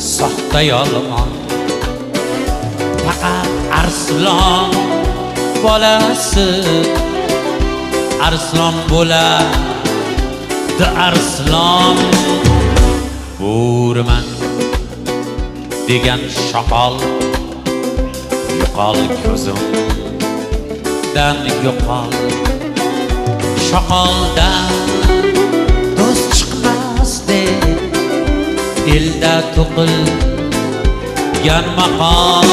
soxta yolg'on. Faqat arslon bolasi arslon bo'ladi, arslon. Bo'riman degan shoqol, yo'qol ko'zimdan yo'qol. Shoqoldan do'st chiqmas deb elda to'qilgan maqol.